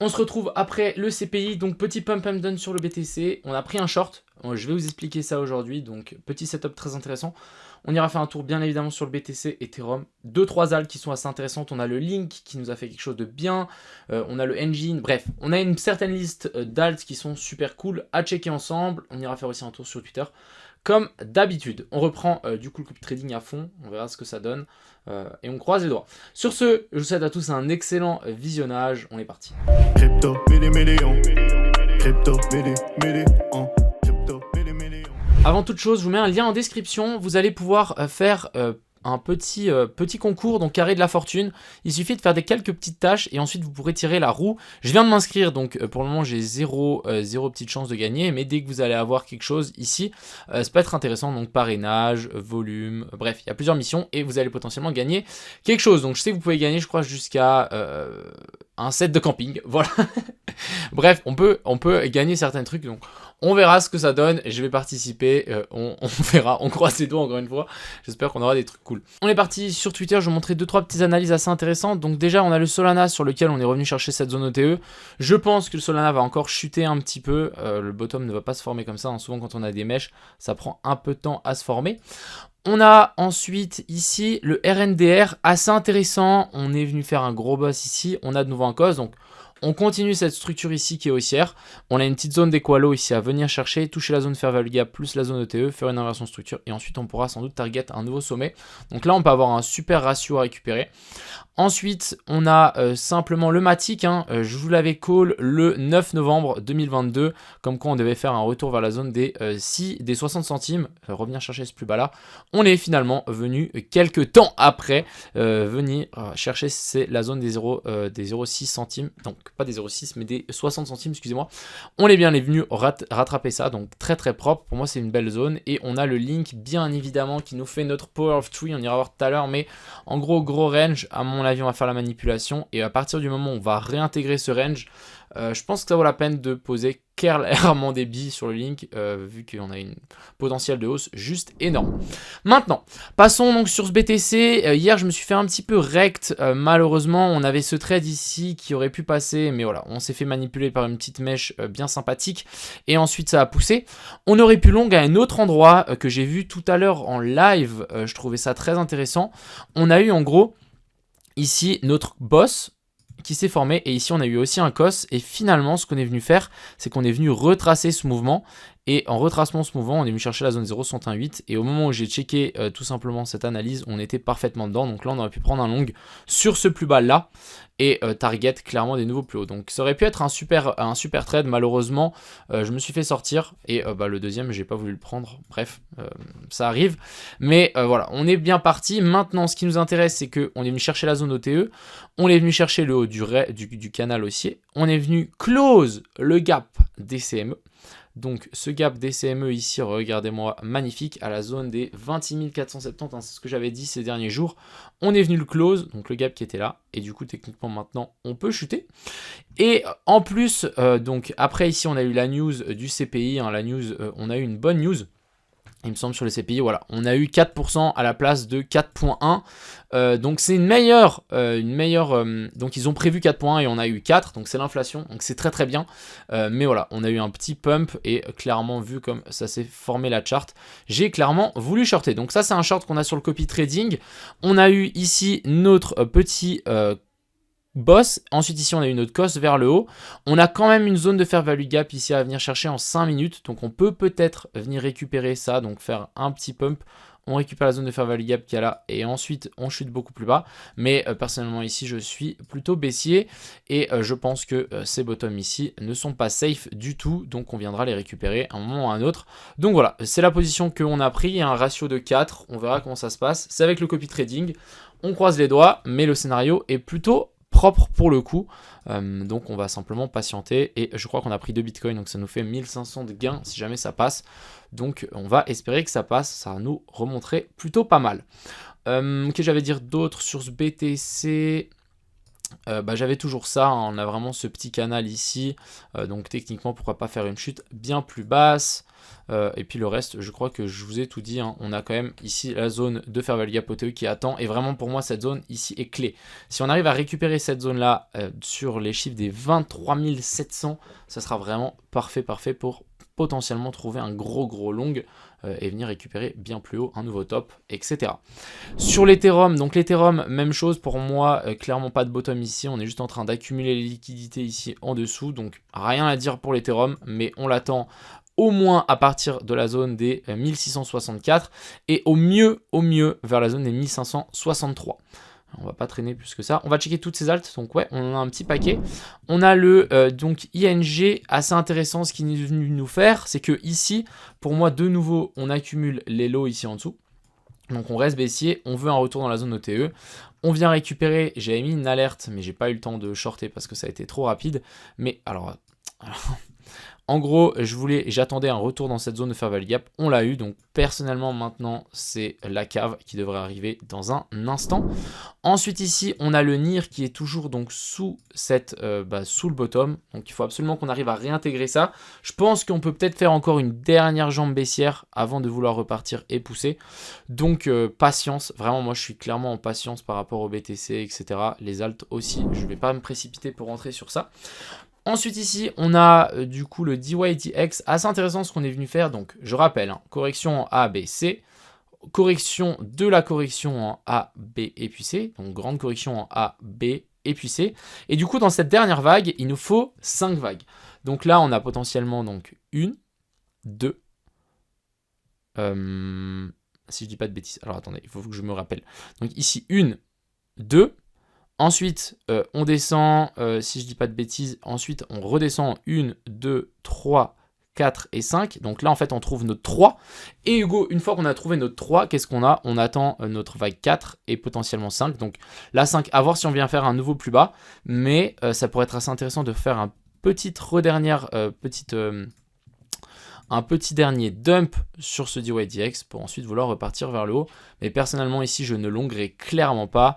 On se retrouve après le CPI, donc petit pump and dump sur le BTC. On a pris un short, je vais vous expliquer ça aujourd'hui, donc petit setup très intéressant. On ira faire un tour bien évidemment sur le BTC, Ethereum. 2-3 alts qui sont assez intéressantes. On a le Link qui nous a fait quelque chose de bien. On a le Engine. Bref, on a une certaine liste d'alts qui sont super cool à checker ensemble. On ira faire aussi un tour sur Twitter. Comme d'habitude, on reprend du coup le copy trading à fond. On verra ce que ça donne. Et on croise les doigts. Sur ce, je vous souhaite à tous un excellent visionnage. On est parti. Crypto, Avant toute chose, je vous mets un lien en description. Vous allez pouvoir faire un petit concours, donc carré de la fortune. Il suffit de faire quelques petites tâches et ensuite vous pourrez tirer la roue. Je viens de m'inscrire, donc pour le moment j'ai zéro petite chance de gagner, mais dès que vous allez avoir quelque chose ici, ça peut être intéressant. Donc parrainage, volume, bref, il y a plusieurs missions et vous allez potentiellement gagner quelque chose. Donc je sais que vous pouvez gagner, je crois, jusqu'à un set de camping, voilà. Bref, on peut gagner certains trucs, donc on verra ce que ça donne. Je vais participer, on verra, on croise les doigts encore une fois. J'espère qu'on aura des trucs cool. On est parti sur Twitter, je vais vous montrer 2-3 petites analyses assez intéressantes. Donc déjà, on a le Solana sur lequel on est revenu chercher cette zone OTE. Je pense que le Solana va encore chuter un petit peu. Le bottom ne va pas se former comme ça, hein. Souvent quand on a des mèches, ça prend un peu de temps à se former. On a ensuite ici le RNDR, assez intéressant. On est venu faire un gros boss ici. On a de nouveau un cos, donc on continue cette structure ici qui est haussière. On a une petite zone d'équalo ici à venir chercher, toucher la zone fair value gap plus la zone ETE, faire une inversion structure et ensuite on pourra sans doute target un nouveau sommet. Donc là on peut avoir un super ratio à récupérer. Ensuite, on a simplement le Matic, hein. Je vous l'avais call le 9 novembre 2022, comme quoi on devait faire un retour vers la zone des 60 centimes, revenir chercher ce plus bas là. On est finalement venu quelques temps après venir chercher la zone des 0,6 centimes, donc pas des 0,6 mais des 60 centimes, excusez-moi. On est bien venu rattraper ça, donc très très propre, pour moi c'est une belle zone. Et on a le Link bien évidemment qui nous fait notre Power of 3, on ira voir tout à l'heure, mais en gros range, à mon avis on va faire la manipulation et à partir du moment où on va réintégrer ce range, je pense que ça vaut la peine de poser clairement des billes sur le Link, vu qu'on a une potentiel de hausse juste énorme. Maintenant, passons donc sur ce BTC. Hier, je me suis fait un petit peu rect. Malheureusement, on avait ce trade ici qui aurait pu passer, mais voilà, on s'est fait manipuler par une petite mèche bien sympathique. Et ensuite, ça a poussé. On aurait pu long à un autre endroit que j'ai vu tout à l'heure en live. Je trouvais ça très intéressant. On a eu en gros ici notre boss qui s'est formé et ici on a eu aussi un cos et finalement ce qu'on est venu faire c'est qu'on est venu retracer ce mouvement et en retracement ce mouvement on est venu chercher la zone 0,61,8 et au moment où j'ai checké tout simplement cette analyse on était parfaitement dedans, donc là on aurait pu prendre un long sur ce plus bas là et target clairement des nouveaux plus hauts, donc ça aurait pu être un super trade. Malheureusement je me suis fait sortir et le deuxième j'ai pas voulu le prendre, bref ça arrive, mais voilà, on est bien parti. Maintenant ce qui nous intéresse c'est que on est venu chercher la zone OTE, on est venu chercher le haut du canal haussier, on est venu close le gap des CME. Donc ce gap des CME ici, regardez-moi, magnifique, à la zone des 26 470, hein, c'est ce que j'avais dit ces derniers jours. On est venu le close, donc le gap qui était là, et du coup techniquement maintenant on peut chuter. Et en plus, donc après ici on a eu la news du CPI, hein, la news, on a eu une bonne news. Il me semble sur le CPI, voilà, on a eu 4% à la place de 4.1. Donc c'est une meilleure donc ils ont prévu 4.1 et on a eu 4, donc c'est l'inflation, donc c'est très très bien. Mais voilà, on a eu un petit pump et clairement vu comme ça s'est formé la chart, j'ai clairement voulu shorter. Donc ça c'est un short qu'on a sur le copy trading. On a eu ici notre petit boss, ensuite ici on a une autre cost vers le haut, on a quand même une zone de fair value gap ici à venir chercher en 5 minutes, donc on peut peut-être venir récupérer ça, donc faire un petit pump, on récupère la zone de fair value gap qu'il y a là et ensuite on chute beaucoup plus bas, mais personnellement ici je suis plutôt baissier et je pense que ces bottoms ici ne sont pas safe du tout, donc on viendra les récupérer à un moment ou à un autre. Donc voilà, c'est la position qu'on a pris, il y a un ratio de 4, on verra comment ça se passe, c'est avec le copy trading, on croise les doigts, mais le scénario est plutôt propre pour le coup, donc on va simplement patienter et je crois qu'on a pris 2 bitcoins, donc ça nous fait 1500 de gains si jamais ça passe, donc on va espérer que ça passe, ça va nous remontrer plutôt pas mal. Que j'avais dire d'autre sur ce BTC? j'avais toujours ça, hein, on a vraiment ce petit canal ici, donc techniquement pourquoi pas faire une chute bien plus basse, et puis le reste je crois que je vous ai tout dit, hein. On a quand même ici la zone de fair value gap OTE qui attend, et vraiment pour moi cette zone ici est clé. Si on arrive à récupérer cette zone là sur les chiffres des 23 700, ça sera vraiment parfait pour potentiellement trouver un gros long et venir récupérer bien plus haut un nouveau top, etc. Sur l'Ethereum, donc l'Ethereum, même chose pour moi, clairement pas de bottom ici, on est juste en train d'accumuler les liquidités ici en dessous, donc rien à dire pour l'Ethereum, mais on l'attend au moins à partir de la zone des 1664 et au mieux vers la zone des 1563. On va pas traîner plus que ça. On va checker toutes ces alts. Donc ouais, on en a un petit paquet. On a le donc ING, assez intéressant. Ce qu'il est venu nous faire, c'est que ici, pour moi, de nouveau, on accumule les lots ici en dessous. Donc on reste baissier, on veut un retour dans la zone OTE. On vient récupérer, j'avais mis une alerte, mais j'ai pas eu le temps de shorter parce que ça a été trop rapide. Mais alors en gros, j'attendais un retour dans cette zone de fair value gap, on l'a eu, donc personnellement maintenant c'est la cave qui devrait arriver dans un instant. Ensuite ici, on a le NIR qui est toujours donc sous le bottom, donc il faut absolument qu'on arrive à réintégrer ça. Je pense qu'on peut peut-être faire encore une dernière jambe baissière avant de vouloir repartir et pousser. Donc patience, vraiment moi je suis clairement en patience par rapport au BTC, etc. Les alts aussi, je ne vais pas me précipiter pour rentrer sur ça. Ensuite ici, on a du coup le DYDX, assez intéressant ce qu'on est venu faire. Donc je rappelle, hein, correction en A, B, C, correction de la correction en A, B et puis C, donc grande correction en A, B et puis C. Et du coup, dans cette dernière vague, il nous faut 5 vagues. Donc là, on a potentiellement donc 1, 2, si je dis pas de bêtises, alors attendez, il faut que je me rappelle. Donc ici, 1, 2, ensuite, on descend, si je dis pas de bêtises, ensuite on redescend 1, 2, 3, 4 et 5. Donc là, en fait, on trouve notre 3. Et Hugo, une fois qu'on a trouvé notre 3, qu'est-ce qu'on a? On attend notre vague 4 et potentiellement 5. Donc la 5, à voir si on vient faire un nouveau plus bas. Mais ça pourrait être assez intéressant de faire un petit dernier dump sur ce DYDX pour ensuite vouloir repartir vers le haut. Mais personnellement ici je ne longuerai clairement pas.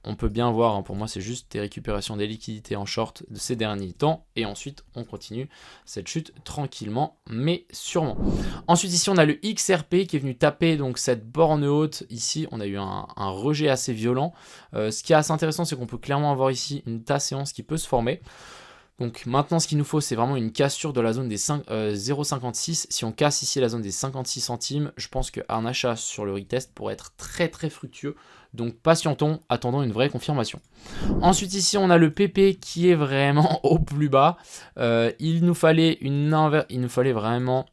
On peut bien voir, hein, pour moi c'est juste des récupérations des liquidités en short de ces derniers temps. Et ensuite on continue cette chute tranquillement mais sûrement. Ensuite ici on a le XRP qui est venu taper donc cette borne haute. Ici on a eu un rejet assez violent. Ce qui est assez intéressant c'est qu'on peut clairement avoir ici une tasse séance qui peut se former. Donc maintenant ce qu'il nous faut c'est vraiment une cassure de la zone des 0,56. Si on casse ici la zone des 56 centimes, je pense qu'un achat sur le retest pourrait être très fructueux. Donc patientons, attendons une vraie confirmation. Ensuite ici on a le PP qui est vraiment au plus bas. Il nous fallait vraiment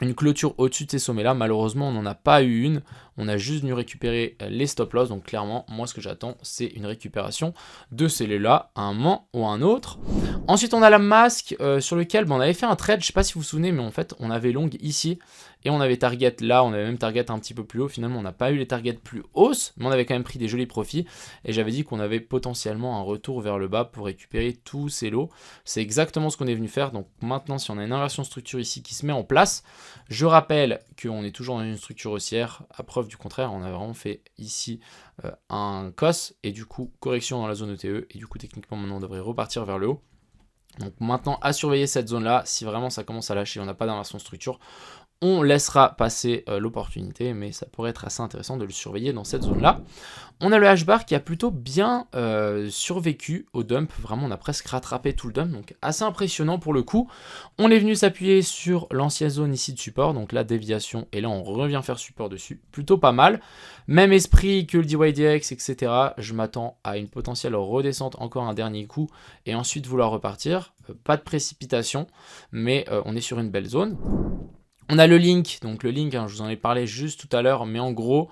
une clôture au-dessus de ces sommets là. Malheureusement on n'en a pas eu une. On a juste dû récupérer les stop loss. Donc clairement moi ce que j'attends c'est une récupération de ces là à un moment ou à un autre. Ensuite on a la masque sur lequel on avait fait un trade. Je sais pas si vous vous souvenez mais en fait on avait long ici. Et on avait target là, on avait même target un petit peu plus haut. Finalement, on n'a pas eu les targets plus hausses, mais on avait quand même pris des jolis profits. Et j'avais dit qu'on avait potentiellement un retour vers le bas pour récupérer tous ces lots. C'est exactement ce qu'on est venu faire. Donc maintenant, si on a une inversion de structure ici qui se met en place, je rappelle qu'on est toujours dans une structure haussière. À preuve du contraire, on a vraiment fait ici un COS. Et du coup, correction dans la zone ETE. Et du coup, techniquement, maintenant, on devrait repartir vers le haut. Donc maintenant, à surveiller cette zone-là. Si vraiment ça commence à lâcher, on n'a pas d'inversion de structure, on laissera passer l'opportunité, mais ça pourrait être assez intéressant de le surveiller dans cette zone-là. On a le H-bar qui a plutôt bien survécu au dump. Vraiment, on a presque rattrapé tout le dump, donc assez impressionnant pour le coup. On est venu s'appuyer sur l'ancienne zone ici de support, donc la déviation, et là on revient faire support dessus. Plutôt pas mal. Même esprit que le DYDX, etc. Je m'attends à une potentielle redescente, encore un dernier coup, et ensuite vouloir repartir. Pas de précipitation, mais on est sur une belle zone. On a le link, donc le link, hein, je vous en ai parlé juste tout à l'heure, mais en gros,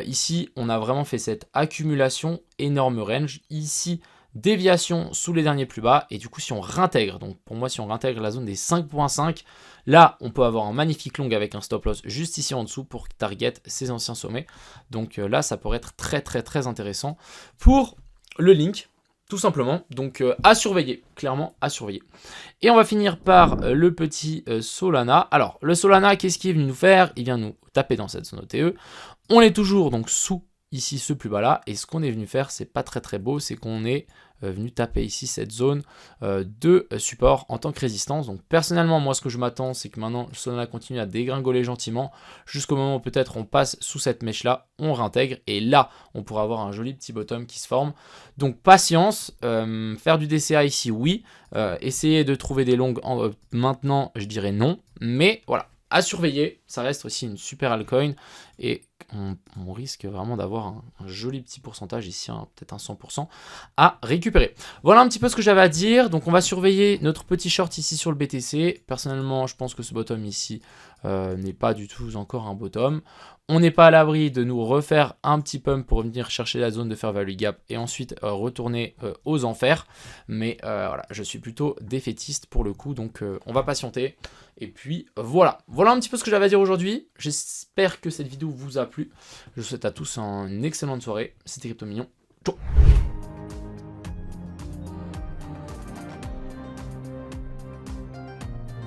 ici, on a vraiment fait cette accumulation, énorme range. Ici, déviation sous les derniers plus bas, et du coup, si on réintègre, donc pour moi, si on réintègre la zone des 5.5, là, on peut avoir un magnifique long avec un stop loss juste ici en dessous pour target ces anciens sommets. Donc là, ça pourrait être très intéressant pour le link. Tout simplement, donc à surveiller, clairement à surveiller. Et on va finir par le petit Solana. Alors, le Solana, qu'est-ce qu'il est venu nous faire? Il vient nous taper dans cette zone OTE. On est toujours donc sous ici ce plus bas là, et ce qu'on est venu faire, c'est pas très beau, c'est qu'on est venu taper ici cette zone de support en tant que résistance. Donc personnellement, moi ce que je m'attends, c'est que maintenant le Solana continue à dégringoler gentiment jusqu'au moment où peut-être on passe sous cette mèche là, on réintègre, et là on pourra avoir un joli petit bottom qui se forme. Donc patience, faire du DCA ici oui, essayer de trouver des longues maintenant je dirais non, mais voilà, à surveiller, ça reste aussi une super altcoin, et on risque vraiment d'avoir un joli petit pourcentage ici, hein, peut-être un 100% à récupérer. Voilà un petit peu ce que j'avais à dire. Donc on va surveiller notre petit short ici sur le BTC. Personnellement, je pense que ce bottom ici n'est pas du tout encore un bottom. On n'est pas à l'abri de nous refaire un petit pump pour venir chercher la zone de fair value gap et ensuite retourner aux enfers. Mais voilà, je suis plutôt défaitiste pour le coup, donc on va patienter. Et puis voilà, voilà un petit peu ce que j'avais à dire aujourd'hui. J'espère que cette vidéo vous a plu. Je vous souhaite à tous une excellente soirée. C'était Crypto Mignon. Ciao.